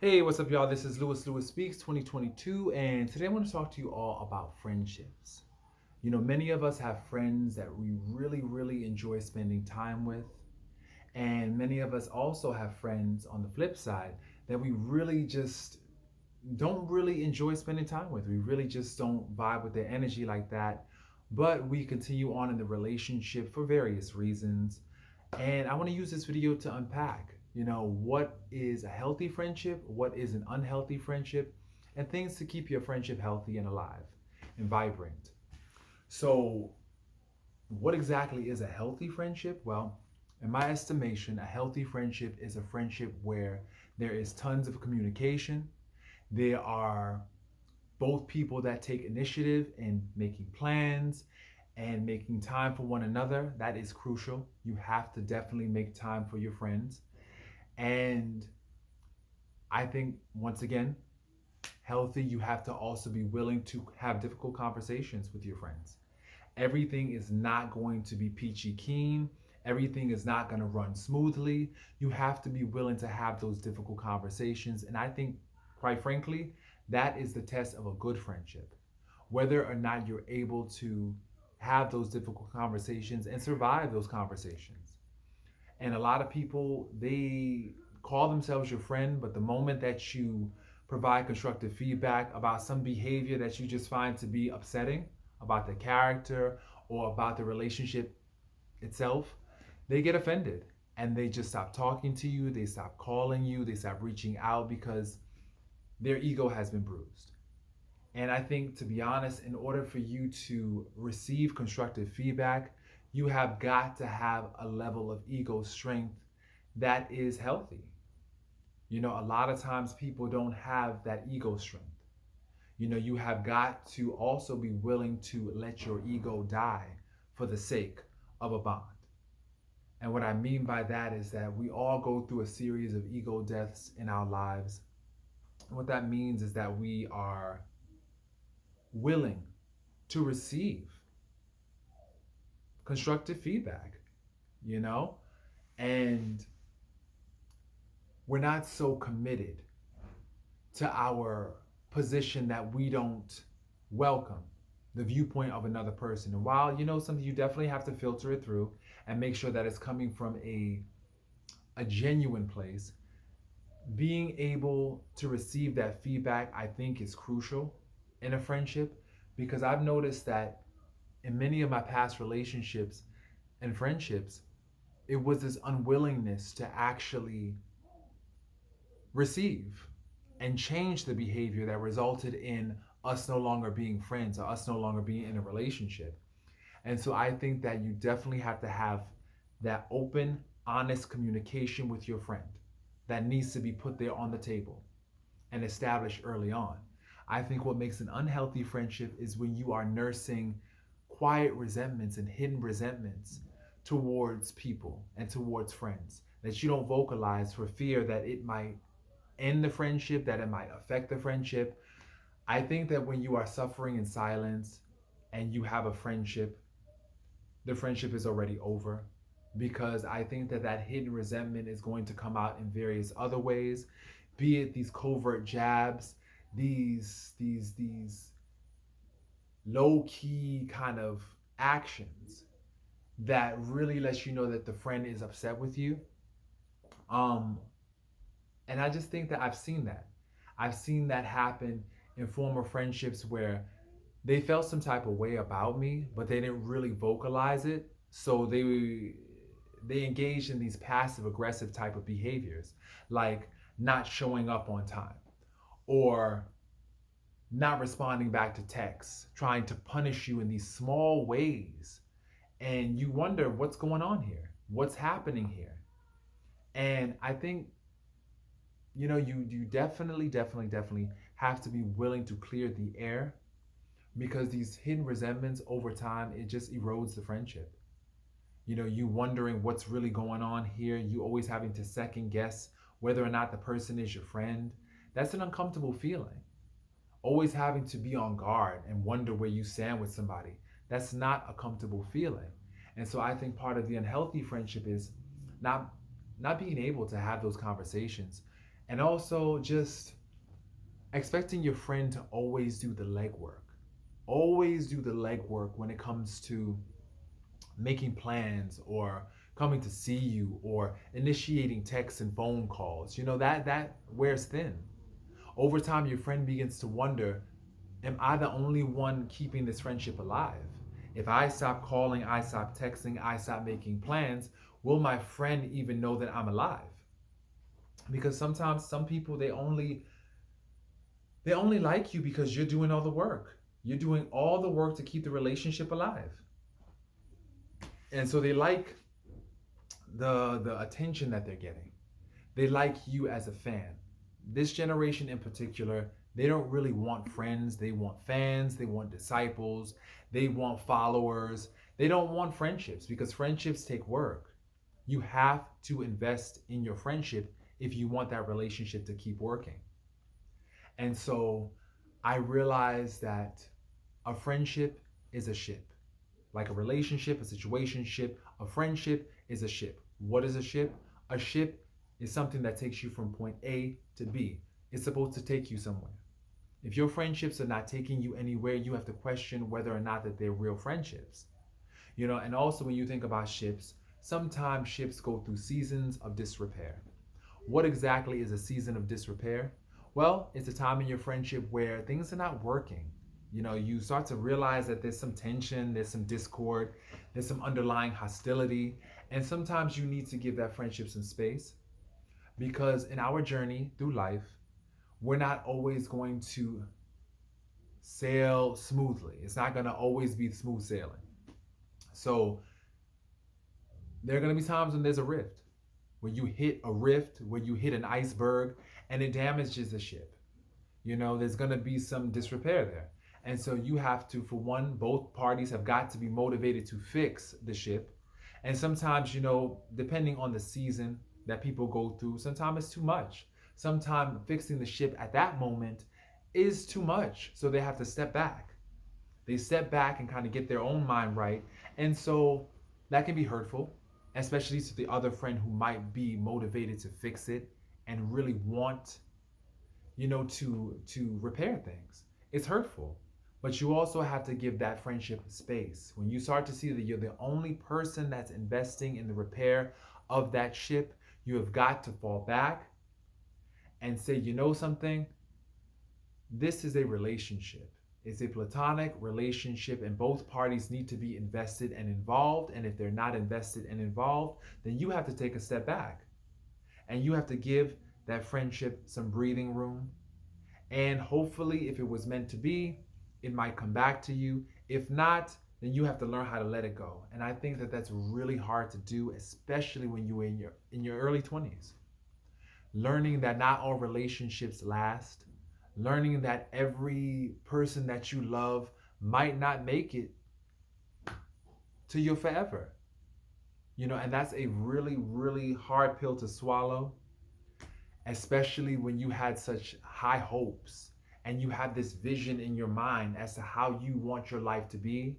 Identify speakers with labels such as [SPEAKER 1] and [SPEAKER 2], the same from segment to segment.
[SPEAKER 1] Hey, what's up, y'all? This is Lewis Speaks 2022, and today I want to talk to you all about friendships. Many of us have friends that we really enjoy spending time with, and many of us also have friends on the flip side that we really just don't really enjoy spending time with. We really just don't vibe with their energy like that, but we continue on in the relationship for various reasons. And I want to use this video to unpack, what is a healthy friendship, what is an unhealthy friendship, and things to keep your friendship healthy and alive and vibrant. So, what exactly is a healthy friendship? Well, in my estimation, a healthy friendship is a friendship where there is tons of communication. There are both people that take initiative in making plans and making time for one another. That is crucial. You have to definitely make time for your friends. And I think, once again, healthy, you have to also be willing to have difficult conversations with your friends. Everything is not going to be peachy keen. Everything is not going to run smoothly. You have to be willing to have those difficult conversations. And I think, quite frankly, that is the test of a good friendship. Whether or not you're able to have those difficult conversations and survive those conversations. And a lot of people, they call themselves your friend, but the moment that you provide constructive feedback about some behavior that you just find to be upsetting about the character or about the relationship itself, they get offended and they just stop talking to you, they stop calling you, they stop reaching out because their ego has been bruised. And I think, to be honest, in order for you to receive constructive feedback, you have got to have a level of ego strength that is healthy. A lot of times people don't have that ego strength. You have got to also be willing to let your ego die for the sake of a bond. And what I mean by that is that we all go through a series of ego deaths in our lives. And what that means is that we are willing to receive constructive feedback, you know? And we're not so committed to our position that we don't welcome the viewpoint of another person. And while something, you definitely have to filter it through and make sure that it's coming from a genuine place. Being able to receive that feedback, I think, is crucial in a friendship, because I've noticed that in many of my past relationships and friendships, it was this unwillingness to actually receive and change the behavior that resulted in us no longer being friends or us no longer being in a relationship. And so I think that you definitely have to have that open, honest communication with your friend that needs to be put there on the table and established early on. I think what makes an unhealthy friendship is when you are nursing quiet resentments and hidden resentments towards people and towards friends that you don't vocalize for fear that it might end the friendship, that it might affect the friendship. I think that when you are suffering in silence and you have a friendship, the friendship is already over, because I think that that hidden resentment is going to come out in various other ways, be it these covert jabs, these low key kind of actions that really lets you know that the friend is upset with you. Um, and I just think that I've seen that. I've seen that happen in former friendships where they felt some type of way about me, but they didn't really vocalize it. So they engaged in these passive aggressive type of behaviors, like not showing up on time or not responding back to texts, trying to punish you in these small ways. And you wonder what's going on here? What's happening here? And I think, you definitely have to be willing to clear the air, because these hidden resentments over time, it just erodes the friendship. You wondering what's really going on here, you always having to second guess whether or not the person is your friend. That's an uncomfortable feeling. Always having to be on guard and wonder where you stand with somebody. That's not a comfortable feeling. And so I think part of the unhealthy friendship is not not being able to have those conversations And also just expecting your friend to always do the legwork. Always do the legwork when it comes to making plans or coming to see you or initiating texts and phone calls. That wears thin. Over time your friend begins to wonder, am I the only one keeping this friendship alive? If I stop calling, I stop texting, I stop making plans, will my friend even know that I'm alive? Because sometimes some people they only like you because you're doing all the work. You're doing all the work to keep the relationship alive. And so they like the attention that they're getting. They like you as a fan. This generation in particular, they don't really want friends. They want fans, they want disciples, they want followers. They don't want friendships because friendships take work. You have to invest in your friendship if you want that relationship to keep working. And so I realized that a friendship is a ship. Like a relationship, a situationship, a friendship is a ship. What is a ship? A ship is something that takes you from point A to B. It's supposed to take you somewhere. If your friendships are not taking you anywhere, you have to question whether or not that they're real friendships. And also when you think about ships, sometimes ships go through seasons of disrepair. What exactly is a season of disrepair? Well, it's a time in your friendship where things are not working. You start to realize that there's some tension, there's some discord, there's some underlying hostility, and sometimes you need to give that friendship some space because in our journey through life, we're not always going to sail smoothly. It's not going to always be smooth sailing. So there are going to be times when there's a rift, when you hit a rift, when you hit an iceberg, and it damages the ship. There's going to be some disrepair there. And so you have to, for one, both parties have got to be motivated to fix the ship. And sometimes, depending on the season that people go through, sometimes it's too much. Sometimes fixing the ship at that moment is too much. So they have to step back. They step back and kind of get their own mind right. And so that can be hurtful, especially to the other friend who might be motivated to fix it and really want, to repair things. It's hurtful. But you also have to give that friendship space. When you start to see that you're the only person that's investing in the repair of that ship, you have got to fall back and say, something? This is a relationship. It's a platonic relationship, and both parties need to be invested and involved. And if they're not invested and involved, then you have to take a step back. And you have to give that friendship some breathing room. And hopefully, if it was meant to be, it might come back to you. If not, then you have to learn how to let it go. And I think that that's really hard to do, especially when you're in your early 20s. Learning that not all relationships last, learning that every person that you love might not make it to your forever. And that's a really, really hard pill to swallow, especially when you had such high hopes and you have this vision in your mind as to how you want your life to be,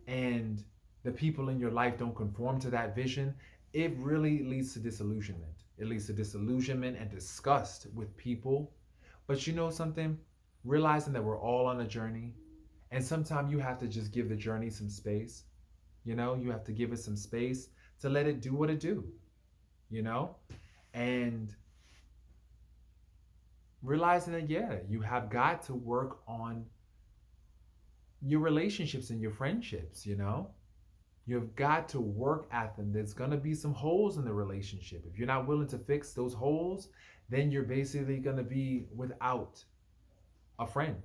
[SPEAKER 1] and the people in your life don't conform to that vision. It really leads to disillusionment. It leads to disillusionment and disgust with people. But something? Realizing that we're all on a journey, and sometimes you have to just give the journey some space. You have to give it some space to let it do what it do. And realizing that, yeah, you have got to work on your relationships and your friendships. You've got to work at them. There's going to be some holes in the relationship. If you're not willing to fix those holes, then you're basically going to be without a friend.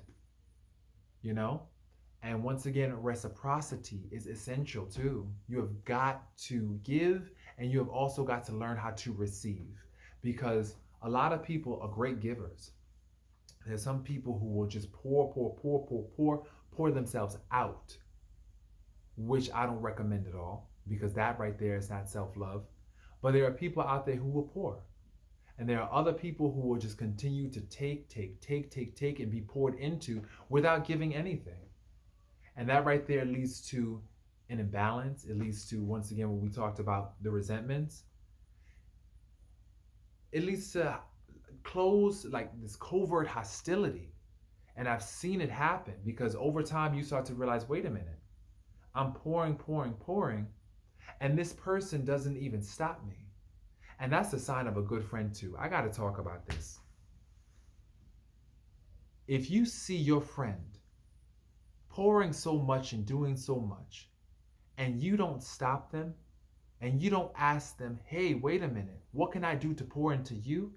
[SPEAKER 1] And once again, reciprocity is essential too. You have got to give, and you have also got to learn how to receive, because a lot of people are great givers. There's some people who will just pour themselves out, which I don't recommend at all, because that right there is not self-love. But there are people out there who will pour. And there are other people who will just continue to take, and be poured into without giving anything. And that right there leads to an imbalance. It leads to, once again, when we talked about the resentments, it leads to close, like this covert hostility. And I've seen it happen because over time you start to realize, wait a minute, I'm pouring, pouring, pouring, and this person doesn't even stop me. And that's a sign of a good friend too. I got to talk about this. If you see your friend pouring so much and doing so much, and you don't stop them, and you don't ask them, hey, wait a minute, what can I do to pour into you?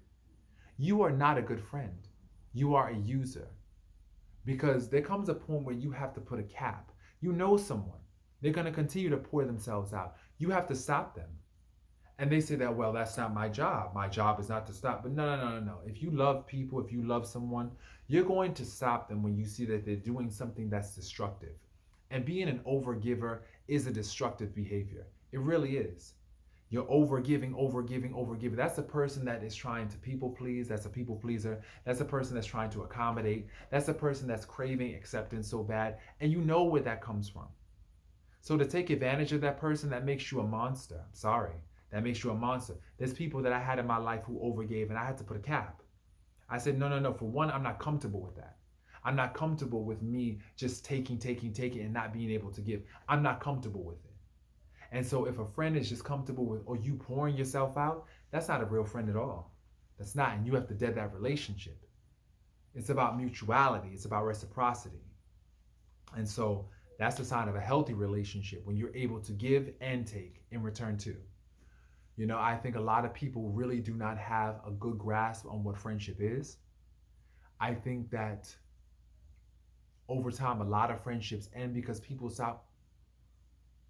[SPEAKER 1] You are not a good friend. You are a user. Because there comes a point where you have to put a cap. You know someone. They're going to continue to pour themselves out. You have to stop them. And they say that, well, that's not my job. My job is not to stop. But no. If you love people, if you love someone, you're going to stop them when you see that they're doing something that's destructive. And being an overgiver is a destructive behavior. It really is. You're overgiving. That's a person that is trying to people please. That's a people pleaser. That's a person that's trying to accommodate. That's a person that's craving acceptance so bad. And you know where that comes from. So to take advantage of that person, that makes you a monster. I'm sorry. That makes you a monster. There's people that I had in my life who overgave, and I had to put a cap. I said, no. For one, I'm not comfortable with that. I'm not comfortable with me just taking, and not being able to give. I'm not comfortable with it. And so if a friend is just comfortable with, or you pouring yourself out, that's not a real friend at all. That's not, and you have to dead that relationship. It's about mutuality. It's about reciprocity. And so that's the sign of a healthy relationship, when you're able to give and take in return too. You know, I think a lot of people really do not have a good grasp on what friendship is. I think that over time, a lot of friendships end because people stop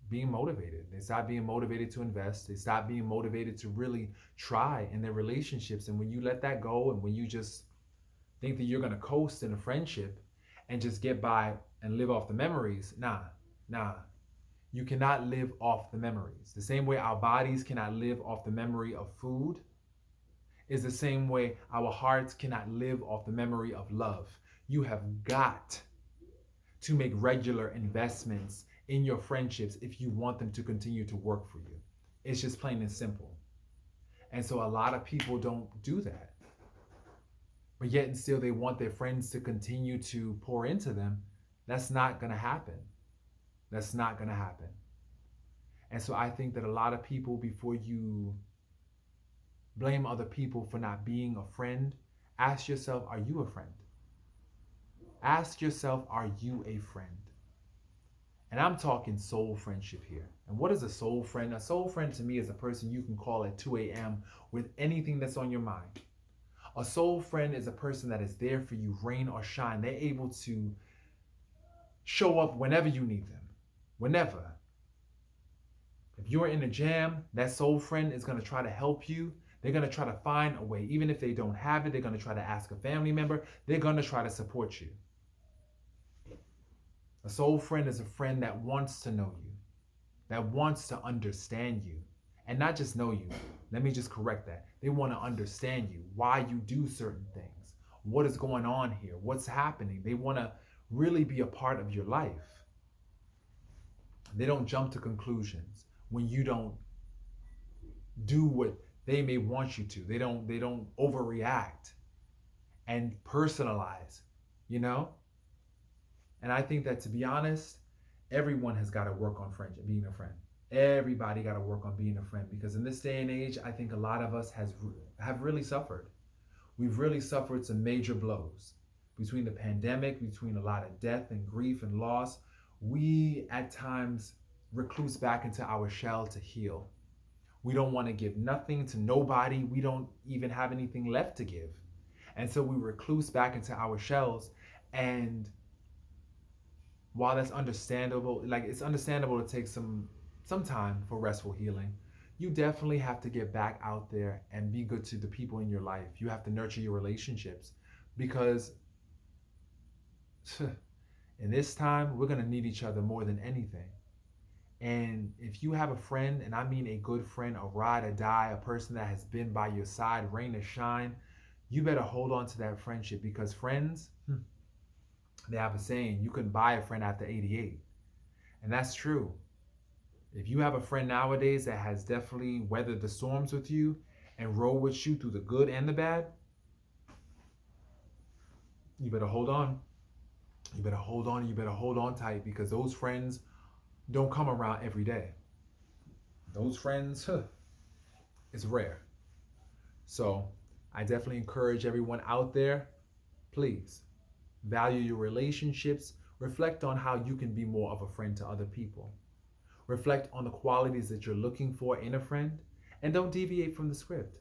[SPEAKER 1] being motivated. They stop being motivated to invest. They stop being motivated to really try in their relationships. And when you let that go, and when you just think that you're going to coast in a friendship and just get by and live off the memories, nah. You cannot live off the memories. The same way our bodies cannot live off the memory of food is the same way our hearts cannot live off the memory of love. You have got to make regular investments in your friendships if you want them to continue to work for you. It's just plain and simple. And so a lot of people don't do that. But yet and still they want their friends to continue to pour into them. That's not going to happen. That's not going to happen. And so I think that a lot of people, before you blame other people for not being a friend, ask yourself, are you a friend? Ask yourself, are you a friend? And I'm talking soul friendship here. And what is a soul friend? A soul friend to me is a person you can call at 2 a.m. with anything that's on your mind. A soul friend is a person that is there for you, rain or shine. They're able to show up whenever you need them. Whenever. If you're in a jam, that soul friend is going to try to help you. They're going to try to find a way. Even if they don't have it, they're going to try to ask a family member. They're going to try to support you. A soul friend is a friend that wants to know you, that wants to understand you, and not just know you. Let me just correct that. They want to understand you, why you do certain things, what is going on here, what's happening. They want to really be a part of your life. They don't jump to conclusions when you don't do what they may want you to. They don't overreact and personalize, you know? And I think that, to be honest, everyone has got to work on friendship, being a friend. Everybody got to work on being a friend, because in this day and age, I think a lot of us have really suffered. We've really suffered some major blows between the pandemic, between a lot of death and grief and loss. We at times recluse back into our shell to heal. We don't want to give nothing to nobody. We don't even have anything left to give. And so we recluse back into our shells. And while that's understandable, like it's understandable to take some time for restful healing, you definitely have to get back out there and be good to the people in your life. You have to nurture your relationships, because in this time, we're going to need each other more than anything. And if you have a friend, and I mean a good friend, a ride or die, a person that has been by your side, rain or shine, you better hold on to that friendship, because friends, they have a saying, you can buy a friend after 88. And that's true. If you have a friend nowadays that has definitely weathered the storms with you and rolled with you through the good and the bad, you better hold on. You better hold on. You better hold on tight, because those friends don't come around every day. Those friends, it's rare. So I definitely encourage everyone out there, please value your relationships. Reflect on how you can be more of a friend to other people. Reflect on the qualities that you're looking for in a friend, and don't deviate from the script.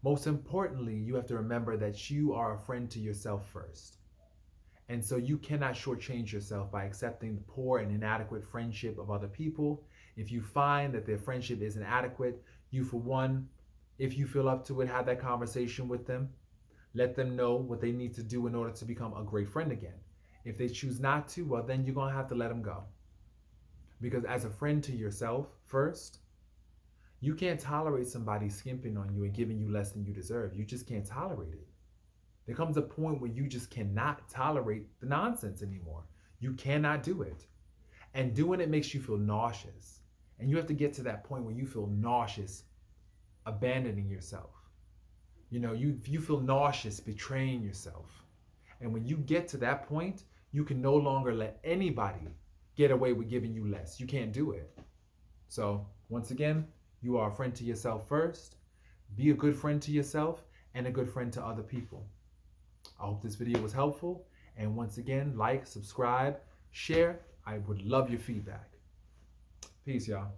[SPEAKER 1] Most importantly, you have to remember that you are a friend to yourself first. And so you cannot shortchange yourself by accepting the poor and inadequate friendship of other people. If you find that their friendship is inadequate, you, for one, if you feel up to it, have that conversation with them. Let them know what they need to do in order to become a great friend again. If they choose not to, well, then you're going to have to let them go. Because as a friend to yourself first, you can't tolerate somebody skimping on you and giving you less than you deserve. You just can't tolerate it. There comes a point where you just cannot tolerate the nonsense anymore. You cannot do it. And doing it makes you feel nauseous. And you have to get to that point where you feel nauseous abandoning yourself. You feel nauseous betraying yourself. And when you get to that point, you can no longer let anybody get away with giving you less. You can't do it. So, once again, you are a friend to yourself first. Be a good friend to yourself and a good friend to other people. I hope this video was helpful. And once again, like, subscribe, share. I would love your feedback. Peace, y'all.